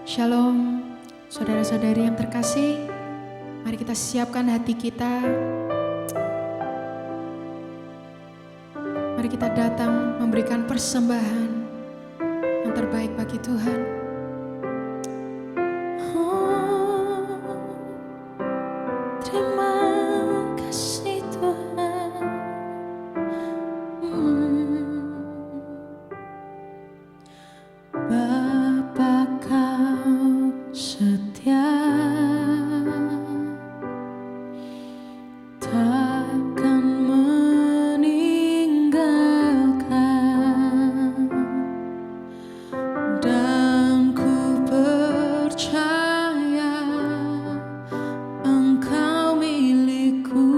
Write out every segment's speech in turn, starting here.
Shalom, saudara-saudari yang terkasih. Mari kita siapkan hati kita. Mari kita datang memberikan persembahan yang terbaik bagi Tuhan. Terima kasih Tuhan. Bapa Kau setia, takkan meninggalkan, dan ku percaya Engkau milikku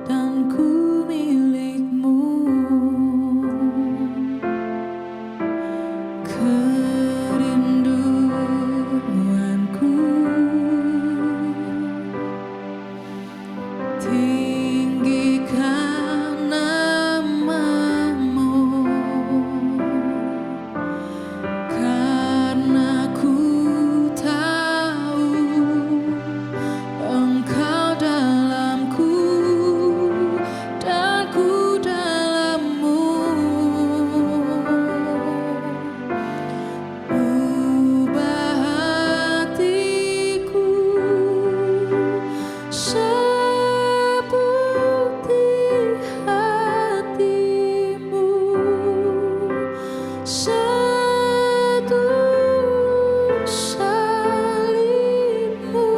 dan ku milikmu. Kerinduanku tinggikan namamu, karena ku tahu Engkau dalamku dan ku dalammu. Ubah hatiku seperti hatimu, setulus salibmu,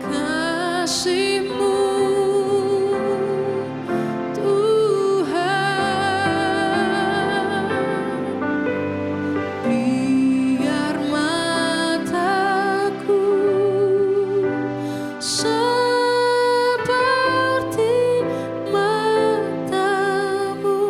kasih-Mu Tuhan. Biar mataku seperti matamu,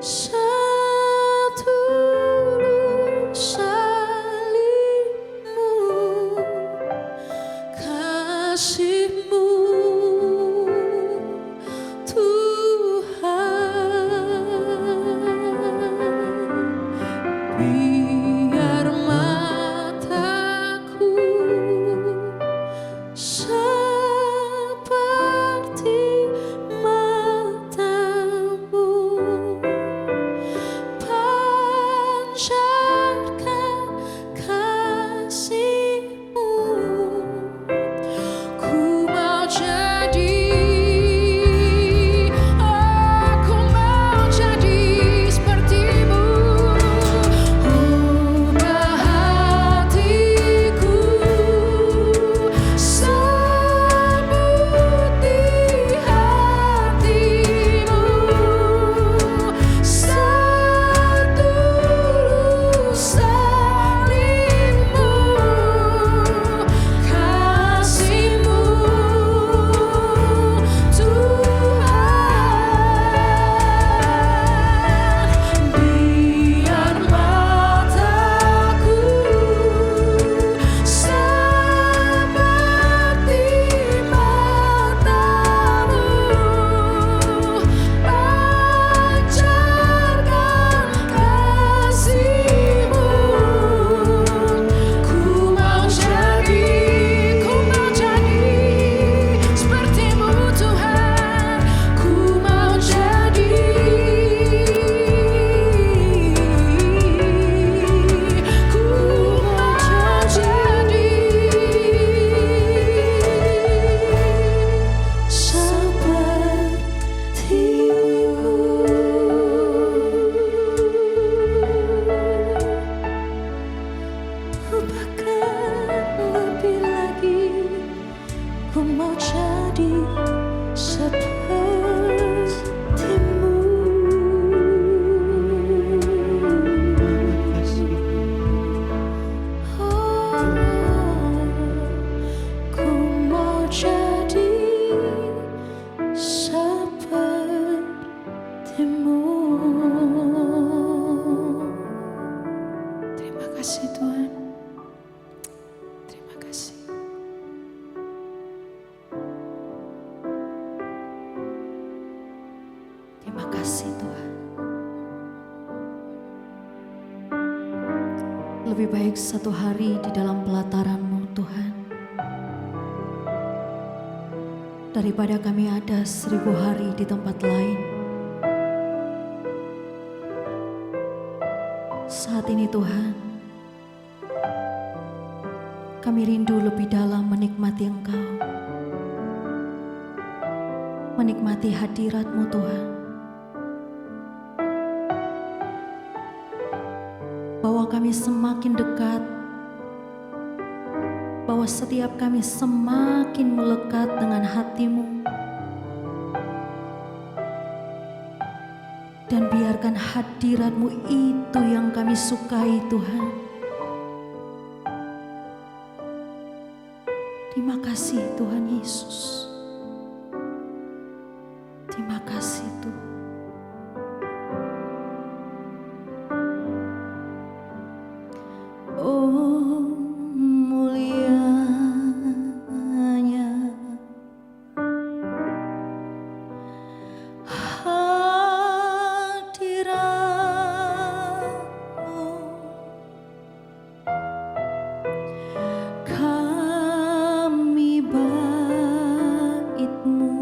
setulus salibmu, kasih-Mu Tuhan. Biar mataku seperti mata-Mu, pancarkan kasih-Mu. Ku mau jadi, aku mau jadi seperti-Mu. Ubah hatiku sambut di hati-Mu, setulus salibmu, kasih-Mu Tuhan. Biar mataku seperti mata-Mu, pancarkan kasih-Mu. Ku mau jadi seperti-Mu Tuhan. Ku mau jadi, ku mau jadi seperti-Mu. Bahkan lebih lagi, ku mau jadi seperti-Mu. Oh, ku mau jadi seperti-Mu. Terima kasih Tuhan. Terima kasih. Terima kasih Tuhan. Lebih baik satu hari di dalam pelataran-Mu Tuhan, daripada kami ada 1000 hari di tempat lain. Saat ini Tuhan, kami rindu lebih dalam menikmati Engkau, menikmati hadirat-Mu Tuhan. Bahwa kami semakin dekat, bahwa setiap kami semakin melekat dengan hati-Mu. Dan biarkan hadirat-Mu itu yang kami sukai Tuhan. Terima kasih Tuhan Yesus. Terima kasih Tuhan. Oh, mulianya hadirat-Mu, kami bait-Mu.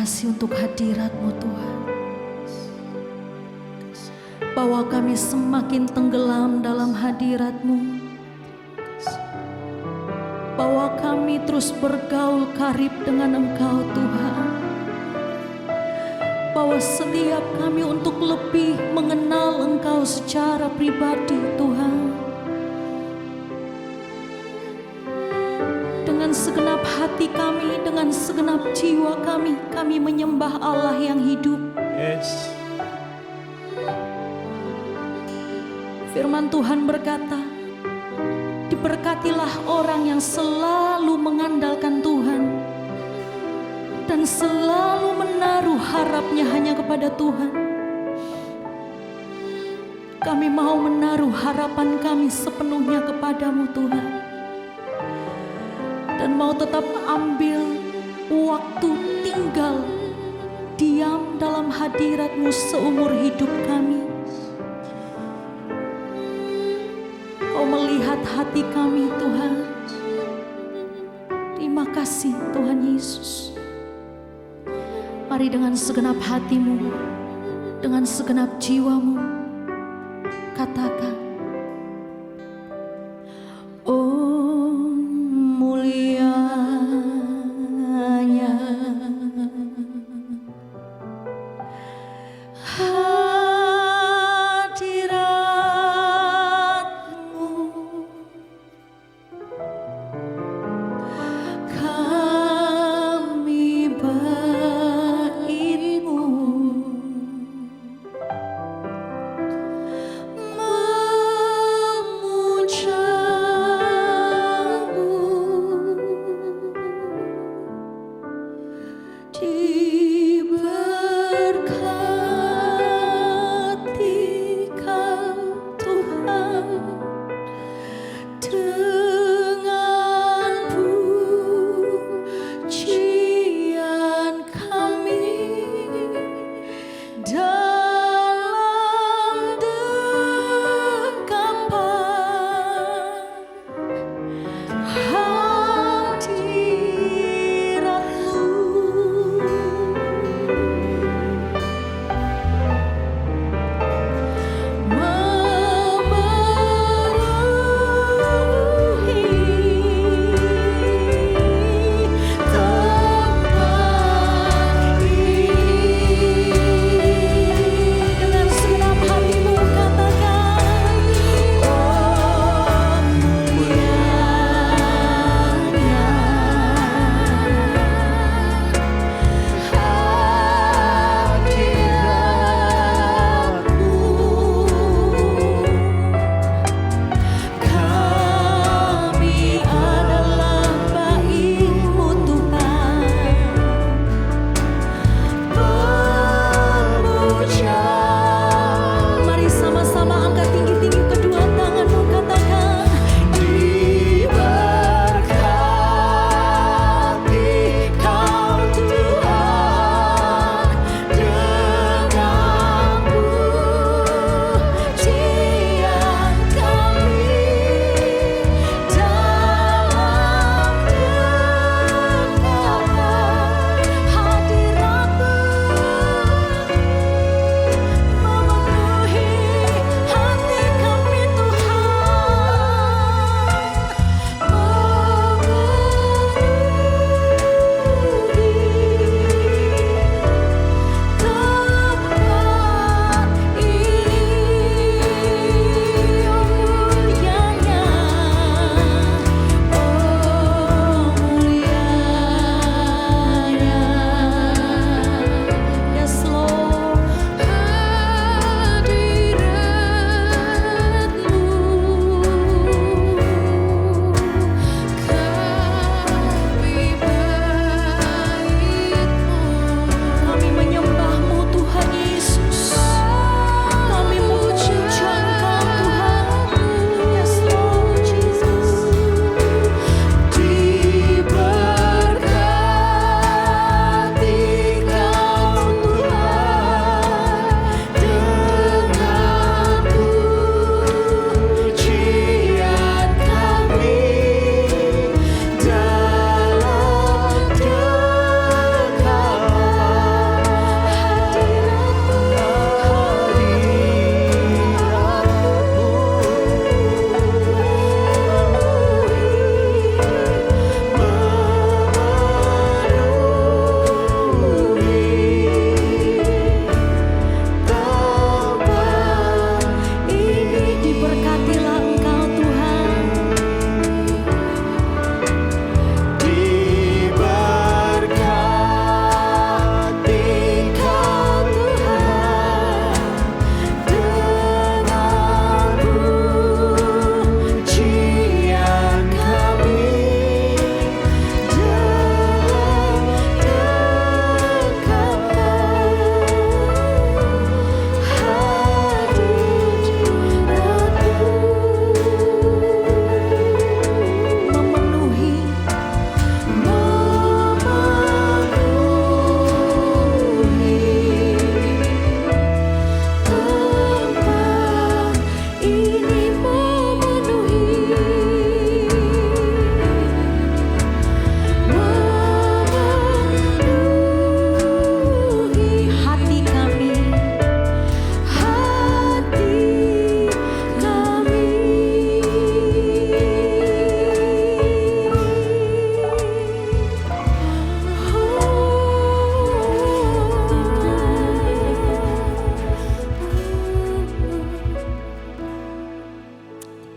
kasih untuk hadirat-Mu Tuhan. Bahwa kami semakin tenggelam dalam hadirat-Mu. Bahwa kami terus bergaul karib dengan Engkau Tuhan. Bahwa setiap kami untuk lebih mengenal Engkau secara pribadi Tuhan. Dengan segenap hati kami, dengan segenap jiwa kami menyembah Allah yang hidup. Yes. Firman Tuhan berkata, diberkatilah orang yang selalu mengandalkan Tuhan dan selalu menaruh harapnya hanya kepada Tuhan. Kami mau menaruh harapan kami sepenuhnya kepadamu Tuhan. Dan mau tetap ambil waktu tinggal diam dalam hadirat-Mu seumur hidup kami. Kau melihat hati kami Tuhan. Terima kasih Tuhan Yesus. Mari dengan segenap hatimu, dengan segenap jiwamu, katakan, oh mulianya hadirat-Mu, kami bait-Mu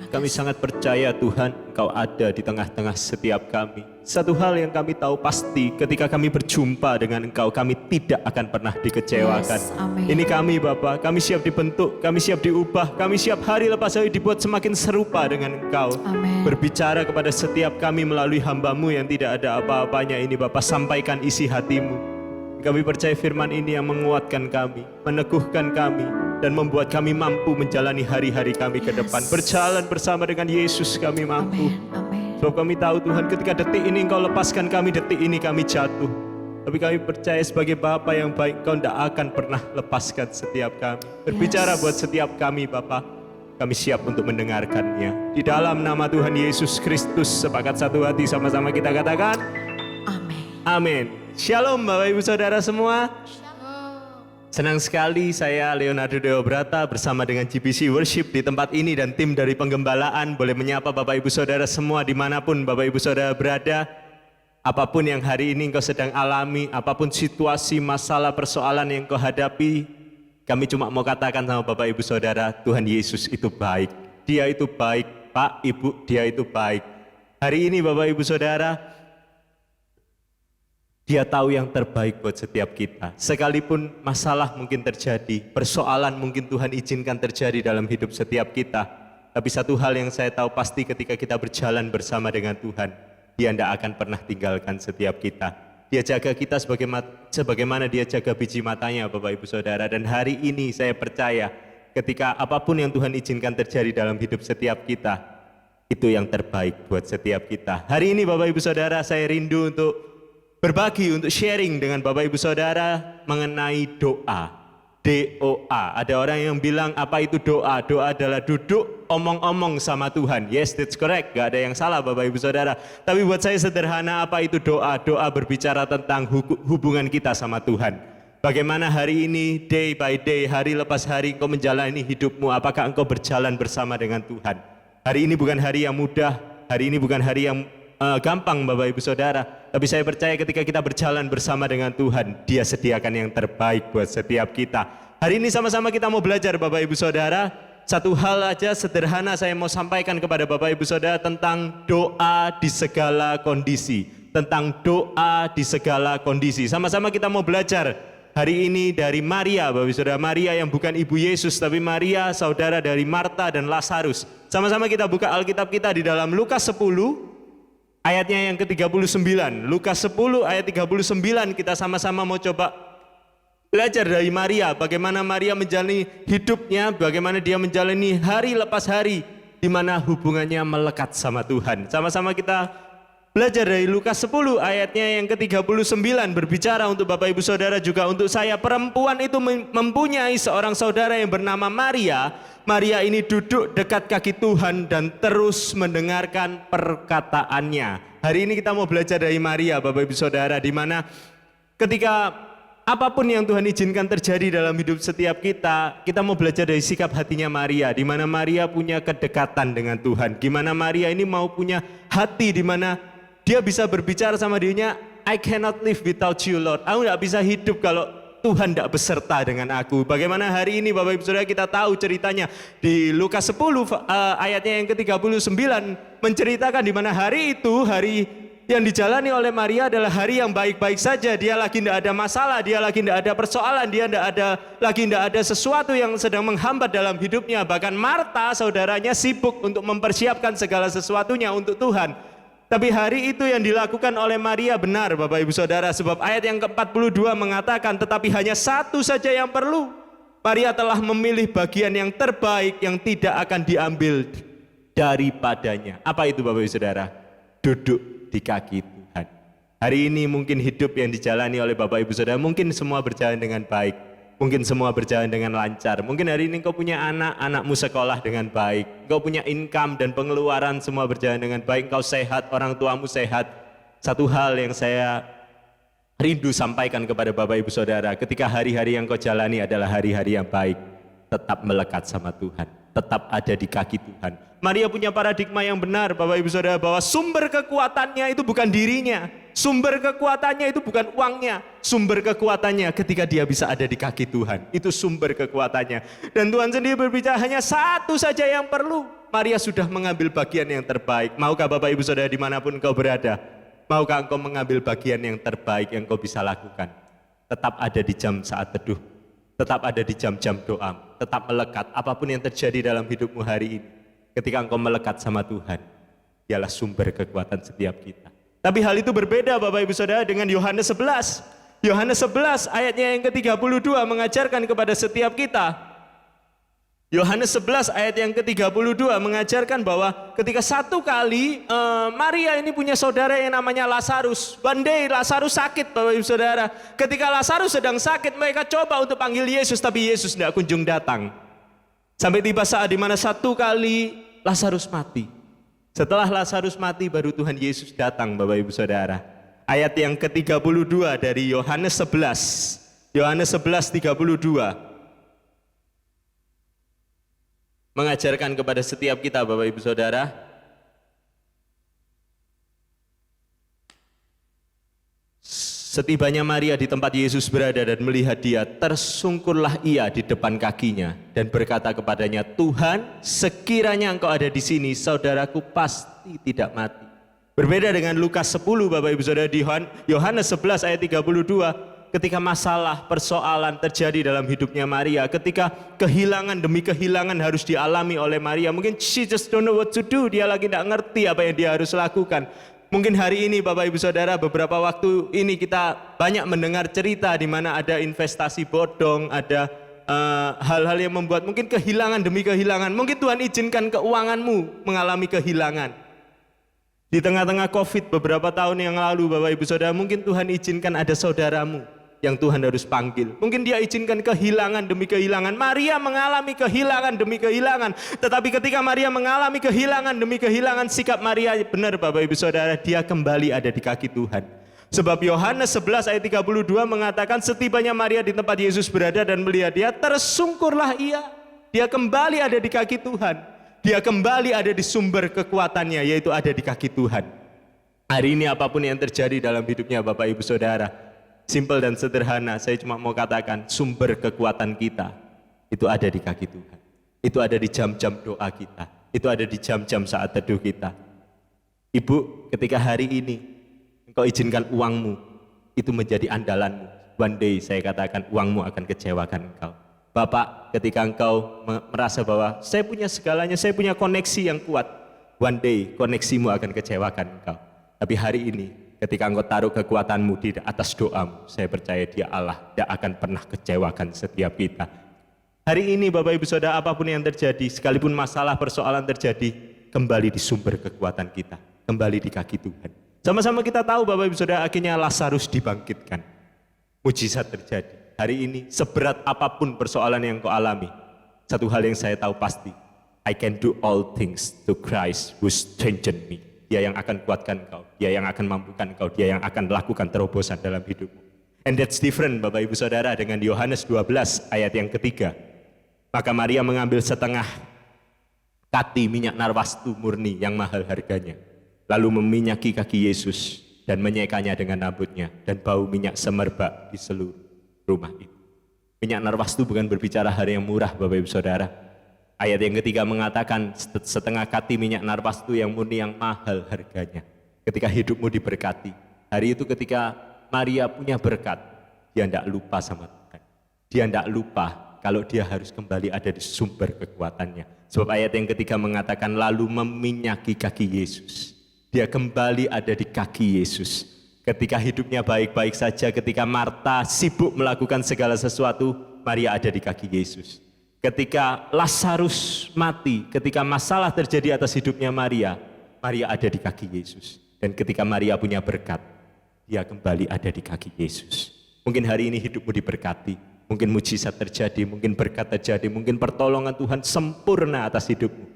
Kami sangat percaya Tuhan, Engkau ada di tengah-tengah setiap kami. Satu hal yang kami tahu pasti, ketika kami berjumpa dengan Engkau, kami tidak akan pernah dikecewakan. Yes, amin. Ini kami Bapa, kami siap dibentuk, kami siap diubah, kami siap hari lepas hari dibuat semakin serupa dengan Engkau. Amin. Berbicara kepada setiap kami melalui hamba-Mu yang tidak ada apa-apanya ini Bapa, sampaikan isi hati-Mu. Kami percaya firman ini yang menguatkan kami, meneguhkan kami, dan membuat kami mampu menjalani hari-hari kami ke depan. Berjalan bersama dengan Yesus kami mampu. Amin. Amin. Sebab kami tahu Tuhan, ketika detik ini Engkau lepaskan kami, detik ini kami jatuh. Tapi kami percaya sebagai Bapa yang baik, Engkau tidak akan pernah lepaskan setiap kami. Berbicara buat setiap kami Bapa, kami siap untuk mendengarkannya. Di dalam nama Tuhan Yesus Kristus, sepakat satu hati sama-sama kita katakan, Amin. amin. Shalom Bapak Ibu Saudara semua. Senang sekali saya Leonardo Deobrata bersama dengan GBC Worship di tempat ini dan tim dari penggembalaan boleh menyapa Bapak Ibu Saudara semua dimanapun Bapak Ibu Saudara berada. Apapun yang hari ini engkau sedang alami, apapun situasi, masalah, persoalan yang engkau hadapi, kami cuma mau katakan sama Bapak Ibu Saudara, Tuhan Yesus itu baik. Dia itu baik, Pak, Ibu, Dia itu baik. Hari ini Bapak Ibu Saudara, Dia tahu yang terbaik buat setiap kita. Sekalipun masalah mungkin terjadi, persoalan mungkin Tuhan izinkan terjadi dalam hidup setiap kita. Tapi satu hal yang saya tahu pasti ketika kita berjalan bersama dengan Tuhan, Dia tidak akan pernah tinggalkan setiap kita. Dia jaga kita sebagaimana Dia jaga biji matanya Bapak Ibu Saudara. Dan hari ini saya percaya ketika apapun yang Tuhan izinkan terjadi dalam hidup setiap kita, itu yang terbaik buat setiap kita. Hari ini Bapak Ibu Saudara, saya rindu untuk berbagi, untuk sharing dengan Bapak Ibu Saudara mengenai doa. D-O-A. Ada orang yang bilang apa itu doa? Doa adalah duduk omong-omong sama Tuhan. Yes, that's correct. Gak ada yang salah Bapak Ibu Saudara. Tapi buat saya sederhana, apa itu doa? Doa berbicara tentang hubungan kita sama Tuhan. Bagaimana hari ini, day by day, hari lepas hari engkau menjalani hidupmu. Apakah engkau berjalan bersama dengan Tuhan? Hari ini bukan hari yang mudah. Hari ini bukan hari yang gampang Bapak Ibu Saudara, tapi saya percaya ketika kita berjalan bersama dengan Tuhan, Dia sediakan yang terbaik buat setiap kita. Hari ini sama-sama kita mau belajar Bapak Ibu Saudara. Satu hal aja sederhana saya mau sampaikan kepada Bapak Ibu Saudara tentang doa di segala kondisi. Tentang doa di segala kondisi. Sama-sama kita mau belajar hari ini dari Maria Bapak Ibu Saudara. Maria yang bukan ibu Yesus, tapi Maria saudara dari Marta dan Lazarus. Sama-sama kita buka Alkitab kita di dalam Lukas 10 ayatnya yang ke-39. Lukas 10 ayat 39 kita sama-sama mau coba belajar dari Maria. Bagaimana Maria menjalani hidupnya, bagaimana dia menjalani hari lepas hari, di mana hubungannya melekat sama Tuhan. Sama-sama kita belajar dari Lukas 10 ayatnya yang ke-39. Berbicara untuk Bapak Ibu Saudara juga untuk saya. Perempuan itu mempunyai seorang saudara yang bernama Maria. Maria ini duduk dekat kaki Tuhan dan terus mendengarkan perkataannya. Hari ini kita mau belajar dari Maria Bapak Ibu Saudara, di mana ketika apapun yang Tuhan izinkan terjadi dalam hidup setiap kita, kita mau belajar dari sikap hatinya Maria, di mana Maria punya kedekatan dengan Tuhan. Gimana Maria ini mau punya hati di mana dia bisa berbicara sama dirinya, I cannot live without you Lord. Aku tidak bisa hidup kalau Tuhan tidak beserta dengan aku. Bagaimana hari ini Bapak Ibu Saudara kita tahu ceritanya di Lukas 10 ayatnya yang ke-39 menceritakan di mana hari itu, hari yang dijalani oleh Maria adalah hari yang baik-baik saja. Dia lagi tidak ada masalah, dia lagi tidak ada persoalan, dia lagi tidak ada sesuatu yang sedang menghambat dalam hidupnya. Bahkan Marta saudaranya sibuk untuk mempersiapkan segala sesuatunya untuk Tuhan. Tapi hari itu yang dilakukan oleh Maria benar Bapak Ibu Saudara. Sebab ayat yang ke-42 mengatakan, tetapi hanya satu saja yang perlu. Maria telah memilih bagian yang terbaik yang tidak akan diambil daripadanya. Apa itu Bapak Ibu Saudara? Duduk di kaki Tuhan. Hari ini mungkin hidup yang dijalani oleh Bapak Ibu Saudara, mungkin semua berjalan dengan baik. Mungkin semua berjalan dengan lancar. Mungkin hari ini engkau punya anak, anakmu sekolah dengan baik. Engkau punya income dan pengeluaran semua berjalan dengan baik. Engkau sehat, orang tuamu sehat. Satu hal yang saya rindu sampaikan kepada Bapak Ibu Saudara, ketika hari-hari yang kau jalani adalah hari-hari yang baik, tetap melekat sama Tuhan, tetap ada di kaki Tuhan. Maria punya paradigma yang benar Bapak Ibu Saudara, bahwa sumber kekuatannya itu bukan dirinya. Sumber kekuatannya itu bukan uangnya. Sumber kekuatannya ketika dia bisa ada di kaki Tuhan. Itu sumber kekuatannya. Dan Tuhan sendiri berbicara hanya satu saja yang perlu. Maria sudah mengambil bagian yang terbaik. Maukah Bapak Ibu Saudara dimanapun engkau berada? Maukah engkau mengambil bagian yang terbaik yang engkau bisa lakukan? Tetap ada di jam saat teduh. Tetap ada di jam-jam doa. Tetap melekat apapun yang terjadi dalam hidupmu hari ini. Ketika engkau melekat sama Tuhan, dialah sumber kekuatan setiap kita. Tapi hal itu berbeda Bapak Ibu Saudara dengan Yohanes 11. Yohanes 11 ayatnya yang ke-32 mengajarkan kepada setiap kita. Yohanes 11 ayat yang ke-32 mengajarkan bahwa ketika satu kali Maria ini punya saudara yang namanya Lazarus. One day Lazarus sakit Bapak Ibu Saudara. Ketika Lazarus sedang sakit, mereka coba untuk panggil Yesus, tapi Yesus tidak kunjung datang. Sampai tiba saat di mana satu kali Lazarus mati. Setelah Lazarus mati baru Tuhan Yesus datang Bapak Ibu Saudara. Ayat yang ke-32 dari Yohanes 11. Yohanes 11:32. Mengajarkan kepada setiap kita Bapak Ibu Saudara, setibanya Maria di tempat Yesus berada dan melihat dia, tersungkurlah ia di depan kakinya dan berkata kepadanya, Tuhan, sekiranya engkau ada di sini, saudaraku pasti tidak mati. Berbeda dengan Lukas 10 Bapak Ibu Saudara, di Yohanes 11 ayat 32, ketika masalah, persoalan terjadi dalam hidupnya Maria, ketika kehilangan demi kehilangan harus dialami oleh Maria, mungkin she just don't know what to do, dia lagi tidak ngerti apa yang dia harus lakukan. Mungkin hari ini Bapak Ibu Saudara, beberapa waktu ini kita banyak mendengar cerita di mana ada investasi bodong, ada hal-hal yang membuat mungkin kehilangan demi kehilangan. Mungkin Tuhan izinkan keuanganmu mengalami kehilangan. Di tengah-tengah COVID beberapa tahun yang lalu Bapak Ibu Saudara, mungkin Tuhan izinkan ada saudaramu yang Tuhan harus panggil. Mungkin dia izinkan kehilangan demi kehilangan. Maria mengalami kehilangan demi kehilangan. Tetapi ketika Maria mengalami kehilangan demi kehilangan, sikap Maria benar Bapak Ibu Saudara, dia kembali ada di kaki Tuhan. Sebab Yohanes 11 ayat 32 mengatakan, setibanya Maria di tempat Yesus berada dan melihat dia, tersungkurlah ia. Dia kembali ada di kaki Tuhan. Dia kembali ada di sumber kekuatannya, yaitu ada di kaki Tuhan. Hari ini apapun yang terjadi dalam hidupnya Bapak Ibu Saudara, simple dan sederhana, saya cuma mau katakan sumber kekuatan kita itu ada di kaki Tuhan. Itu ada di jam-jam doa kita. Itu ada di jam-jam saat teduh kita. Ibu, ketika hari ini engkau izinkan uangmu itu menjadi andalanmu, one day saya katakan uangmu akan kecewakan engkau. Bapak, ketika engkau merasa bahwa saya punya segalanya, saya punya koneksi yang kuat, one day koneksimu akan kecewakan engkau. Tapi hari ini ketika engkau taruh kekuatanmu di atas doamu, saya percaya dia Allah tidak akan pernah kecewakan setiap kita. Hari ini Bapak Ibu Saudara, apapun yang terjadi, sekalipun masalah persoalan terjadi, kembali di sumber kekuatan kita, kembali di kaki Tuhan. Sama-sama kita tahu Bapak Ibu Saudara, akhirnya Lazarus dibangkitkan. Mujizat terjadi. Hari ini seberat apapun persoalan yang kau alami, satu hal yang saya tahu pasti, I can do all things to Christ who strengthened me. Dia yang akan kuatkan kau, dia yang akan mampukan kau, dia yang akan melakukan terobosan dalam hidupmu. And that's different Bapak Ibu Saudara dengan Yohanes 12 ayat yang ketiga. Maka Maria mengambil setengah kati minyak narwastu murni yang mahal harganya, lalu meminyaki kaki Yesus dan menyekanya dengan rambutnya, dan bau minyak semerbak di seluruh rumah itu. Minyak narwastu bukan berbicara hal yang murah Bapak Ibu Saudara. Ayat yang ketiga mengatakan setengah kati minyak narwastu yang murni yang mahal harganya. Ketika hidupmu diberkati, hari itu ketika Maria punya berkat, dia tidak lupa sama Tuhan. Dia tidak lupa kalau dia harus kembali ada di sumber kekuatannya. Sebab ayat yang ketiga mengatakan lalu meminyaki kaki Yesus. Dia kembali ada di kaki Yesus. Ketika hidupnya baik-baik saja, ketika Marta sibuk melakukan segala sesuatu, Maria ada di kaki Yesus. Ketika Lazarus mati, ketika masalah terjadi atas hidupnya Maria, Maria ada di kaki Yesus. Dan ketika Maria punya berkat, dia kembali ada di kaki Yesus. Mungkin hari ini hidupmu diberkati, mungkin mujizat terjadi, mungkin berkat terjadi, mungkin pertolongan Tuhan sempurna atas hidupmu.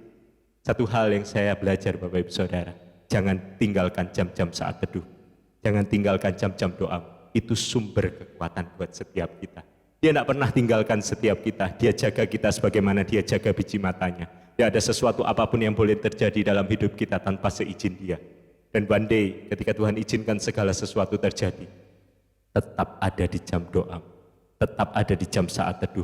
Satu hal yang saya belajar Bapak Ibu Saudara, jangan tinggalkan jam-jam saat teduh. Jangan tinggalkan jam-jam doa. Itu sumber kekuatan buat setiap kita. Dia tidak pernah tinggalkan setiap kita. Dia jaga kita sebagaimana dia jaga biji matanya. Tidak ada sesuatu apapun yang boleh terjadi dalam hidup kita tanpa seizin dia. Dan one day ketika Tuhan izinkan segala sesuatu terjadi, tetap ada di jam doa. Tetap ada di jam saat teduh.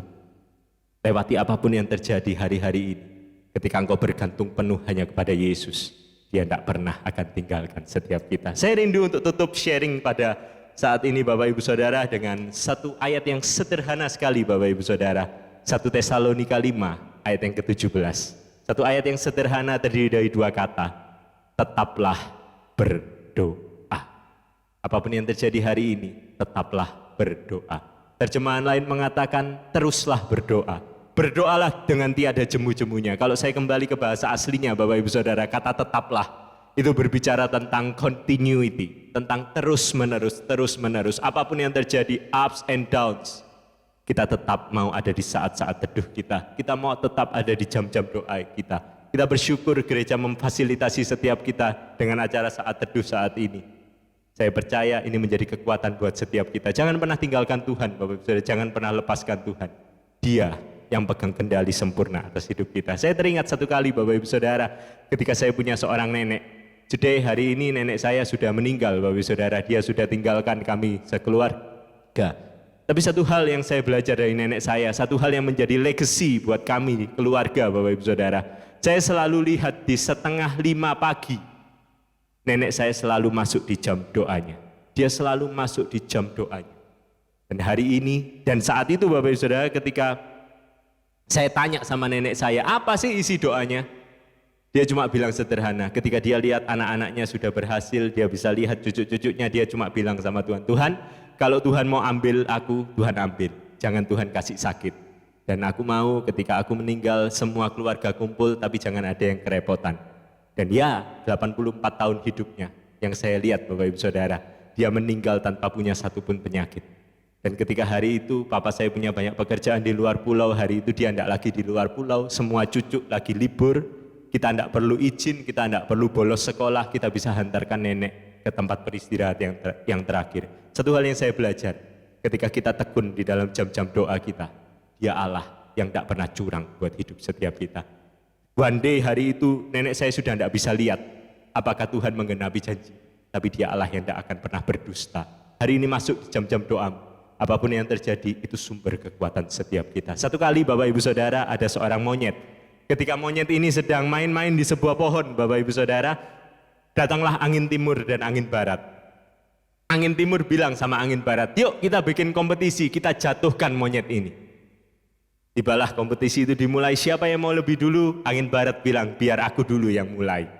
Lewati apapun yang terjadi hari-hari ini. Ketika engkau bergantung penuh hanya kepada Yesus, Dia tidak pernah akan tinggalkan setiap kita. Saya rindu untuk tutup sharing pada saat ini Bapak Ibu Saudara dengan satu ayat yang sederhana sekali Bapak Ibu Saudara. 1 Tesalonika 5 ayat yang ke-17. Satu ayat yang sederhana terdiri dari dua kata. Tetaplah berdoa. Apapun yang terjadi hari ini, tetaplah berdoa. Terjemahan lain mengatakan teruslah berdoa. Berdoalah dengan tiada jemu-jemunya. Kalau saya kembali ke bahasa aslinya Bapak Ibu Saudara, kata tetaplah itu berbicara tentang continuity, tentang terus-menerus. Apapun yang terjadi, ups and downs, kita tetap mau ada di saat-saat teduh kita. Kita mau tetap ada di jam-jam doa kita. Kita bersyukur gereja memfasilitasi setiap kita dengan acara saat teduh saat ini. Saya percaya ini menjadi kekuatan buat setiap kita. Jangan pernah tinggalkan Tuhan Bapak Ibu Saudara, jangan pernah lepaskan Tuhan. Dia yang pegang kendali sempurna atas hidup kita. Saya teringat satu kali Bapak Ibu Saudara, ketika saya punya seorang nenek. Today, hari ini nenek saya sudah meninggal Bapak Ibu Saudara, dia sudah tinggalkan kami sekeluarga. Tapi satu hal yang saya belajar dari nenek saya, satu hal yang menjadi legacy buat kami keluarga Bapak Ibu Saudara. Saya selalu lihat di 4:30 pagi, nenek saya selalu masuk di jam doanya. Dia selalu masuk di jam doanya. Dan hari ini, dan saat itu Bapak Ibu Saudara, ketika saya tanya sama nenek saya, apa sih isi doanya? Dia cuma bilang sederhana, ketika dia lihat anak-anaknya sudah berhasil, dia bisa lihat cucu-cucunya, dia cuma bilang sama Tuhan, Tuhan, kalau Tuhan mau ambil aku, Tuhan ambil. Jangan Tuhan kasih sakit. Dan aku mau ketika aku meninggal, semua keluarga kumpul, tapi jangan ada yang kerepotan. Dan ya, 84 tahun hidupnya, yang saya lihat Bapak Ibu Saudara, dia meninggal tanpa punya satupun penyakit. Dan ketika hari itu papa saya punya banyak pekerjaan di luar pulau, hari itu dia tidak lagi di luar pulau, semua cucu lagi libur, kita tidak perlu izin, kita tidak perlu bolos sekolah, kita bisa hantarkan nenek ke tempat peristirahatan yang terakhir. Satu hal yang saya belajar, ketika kita tekun di dalam jam-jam doa kita, Dia Allah yang tidak pernah curang buat hidup setiap kita. One day hari itu nenek saya sudah tidak bisa lihat apakah Tuhan menggenapi janji, tapi Dia Allah yang tidak akan pernah berdusta. Hari ini masuk di jam-jam doa. Apapun yang terjadi, itu sumber kekuatan setiap kita. Satu kali Bapak Ibu Saudara, ada seorang monyet. Ketika monyet ini sedang main-main di sebuah pohon, Bapak Ibu Saudara, datanglah angin timur dan angin barat. Angin timur bilang sama angin barat, yuk kita bikin kompetisi, kita jatuhkan monyet ini. Tibalah kompetisi itu dimulai, siapa yang mau lebih dulu? Angin barat bilang, biar aku dulu yang mulai.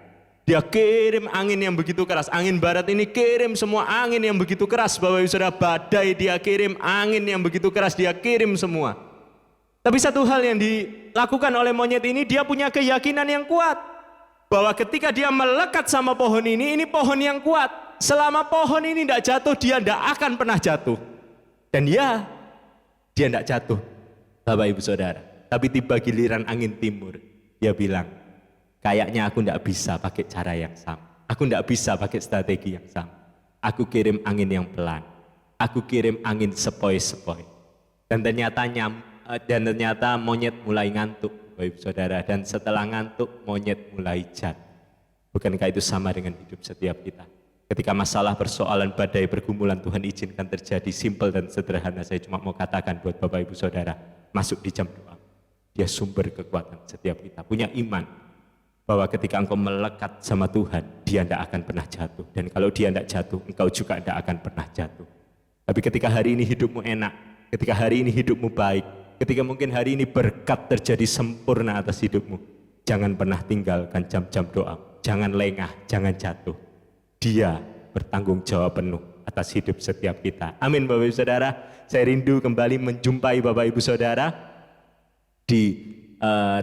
Dia kirim angin yang begitu keras. Angin barat ini kirim semua angin yang begitu keras. Bapak Ibu Saudara, badai dia kirim, angin yang begitu keras dia kirim semua. Tapi satu hal yang dilakukan oleh monyet ini, dia punya keyakinan yang kuat. Bahwa ketika dia melekat sama pohon ini pohon yang kuat. Selama pohon ini tidak jatuh, dia tidak akan pernah jatuh. Dan ya, dia tidak jatuh, Bapak Ibu Saudara. Tapi tiba giliran angin timur, dia bilang, kayaknya aku tidak bisa pakai cara yang sama. Aku tidak bisa pakai strategi yang sama. Aku kirim angin yang pelan. Aku kirim angin sepoi-sepoi. Dan ternyata monyet mulai ngantuk, Bapak Ibu Saudara. Dan setelah ngantuk, monyet mulai jatuh. Bukankah itu sama dengan hidup setiap kita? Ketika masalah, persoalan, badai, pergumulan Tuhan izinkan terjadi, simple dan sederhana. Saya cuma mau katakan buat Bapak Ibu Saudara, masuk di jam doa. Dia sumber kekuatan setiap kita. Punya iman bahwa ketika engkau melekat sama Tuhan, Dia tidak akan pernah jatuh. Dan kalau Dia tidak jatuh, engkau juga tidak akan pernah jatuh. Tapi ketika hari ini hidupmu enak, ketika hari ini hidupmu baik, ketika mungkin hari ini berkat terjadi sempurna atas hidupmu, jangan pernah tinggalkan jam-jam doa. Jangan lengah, jangan jatuh. Dia bertanggung jawab penuh atas hidup setiap kita. Amin Bapak Ibu Saudara. Saya rindu kembali menjumpai Bapak Ibu Saudara di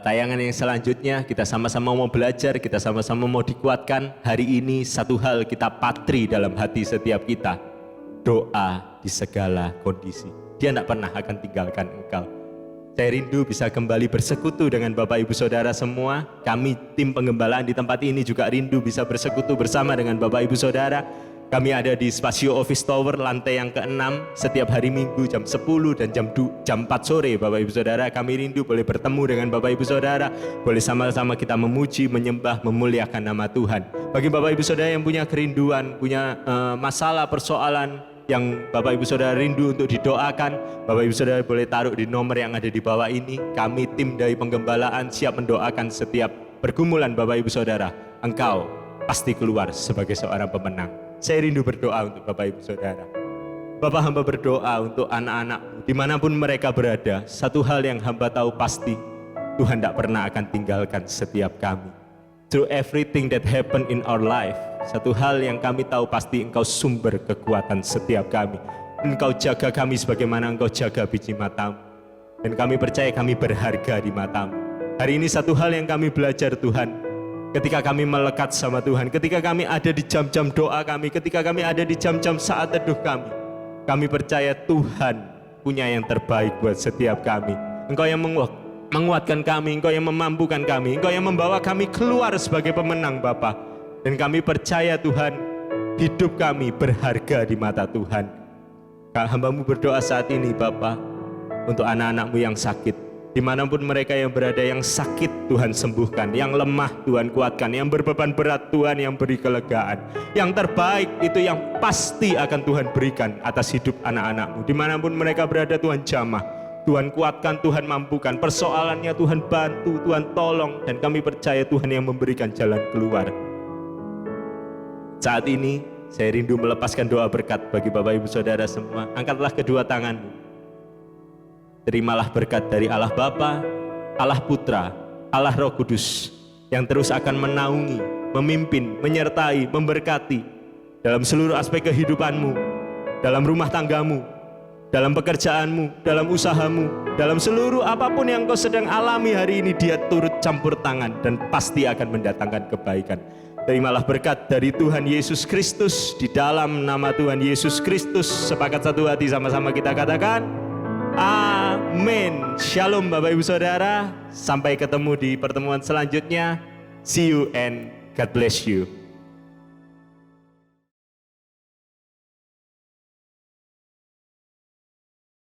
tayangan yang selanjutnya. Kita sama-sama mau belajar, kita sama-sama mau dikuatkan. Hari ini satu hal kita patri dalam hati setiap kita, doa di segala kondisi. Dia tidak pernah akan tinggalkan engkau. Saya rindu bisa kembali bersekutu dengan Bapak Ibu Saudara semua. Kami tim penggembalaan di tempat ini juga rindu bisa bersekutu bersama dengan Bapak Ibu Saudara. Kami ada di Spasio Office Tower lantai yang ke-6 setiap hari Minggu jam 10 dan jam 4 sore Bapak Ibu Saudara. Kami rindu boleh bertemu dengan Bapak Ibu Saudara, boleh sama-sama kita memuji, menyembah, memuliakan nama Tuhan. Bagi Bapak Ibu Saudara yang punya kerinduan, punya masalah, persoalan, yang Bapak Ibu Saudara rindu untuk didoakan, Bapak Ibu Saudara boleh taruh di nomor yang ada di bawah ini. Kami tim dari penggembalaan siap mendoakan setiap pergumulan Bapak Ibu Saudara. Engkau pasti keluar sebagai seorang pemenang. Saya rindu berdoa untuk Bapak Ibu Saudara. Bapak hamba berdoa untuk anak-anak dimanapun mereka berada. Satu hal yang hamba tahu pasti, Tuhan tidak pernah akan tinggalkan setiap kami. Through everything that happen in our life, satu hal yang kami tahu pasti, Engkau sumber kekuatan setiap kami. Engkau jaga kami sebagaimana Engkau jaga biji matamu. Dan kami percaya kami berharga di matamu. Hari ini satu hal yang kami belajar Tuhan, ketika kami melekat sama Tuhan, ketika kami ada di jam-jam doa kami, ketika kami ada di jam-jam saat teduh kami percaya Tuhan punya yang terbaik buat setiap kami. Engkau yang menguatkan kami, Engkau yang memampukan kami, Engkau yang membawa kami keluar sebagai pemenang Bapa. Dan kami percaya Tuhan, hidup kami berharga di mata Tuhan. Hamba-Mu berdoa saat ini Bapa, untuk anak-anak-Mu yang sakit. Dimanapun mereka yang berada, yang sakit Tuhan sembuhkan, yang lemah Tuhan kuatkan, yang berbeban berat Tuhan yang beri kelegaan. Yang terbaik itu yang pasti akan Tuhan berikan atas hidup anak-anak-Mu. Dimanapun mereka berada Tuhan jamah, Tuhan kuatkan, Tuhan mampukan. Persoalannya Tuhan bantu, Tuhan tolong. Dan kami percaya Tuhan yang memberikan jalan keluar. Saat ini saya rindu melepaskan doa berkat bagi Bapak Ibu Saudara semua. Angkatlah kedua tanganmu. Terimalah berkat dari Allah Bapa, Allah Putra, Allah Roh Kudus yang terus akan menaungi, memimpin, menyertai, memberkati dalam seluruh aspek kehidupanmu, dalam rumah tanggamu, dalam pekerjaanmu, dalam usahamu, dalam seluruh apapun yang kau sedang alami hari ini. Dia turut campur tangan dan pasti akan mendatangkan kebaikan. Terimalah berkat dari Tuhan Yesus Kristus. Di dalam nama Tuhan Yesus Kristus, sepakat satu hati sama-sama kita katakan amin. Shalom Bapak Ibu Saudara. Sampai ketemu di pertemuan selanjutnya. See you and God bless you.